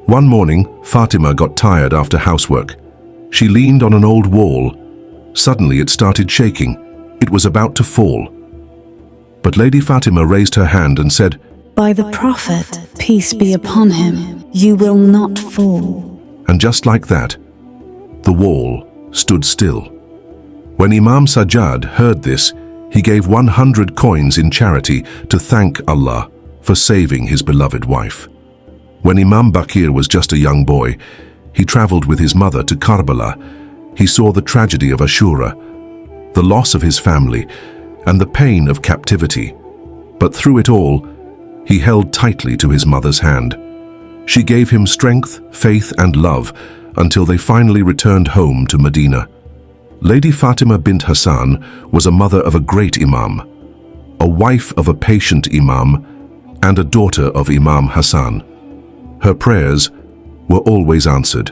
One morning, Fatima got tired after housework. She leaned on an old wall. Suddenly it started shaking. It was about to fall. But Lady Fatima raised her hand and said, "By the Prophet, peace be upon him, you will not fall." And just like that, the wall stood still. When Imam Sajjad heard this, he gave 100 coins in charity to thank Allah for saving his beloved wife. When Imam Baqir was just a young boy, he traveled with his mother to Karbala. He saw the tragedy of Ashura, the loss of his family, and the pain of captivity. But through it all, he held tightly to his mother's hand. She gave him strength, faith, and love until they finally returned home to Medina. Lady Fatima bint Hassan was a mother of a great Imam, a wife of a patient Imam, and a daughter of Imam Hassan. Her prayers were always answered.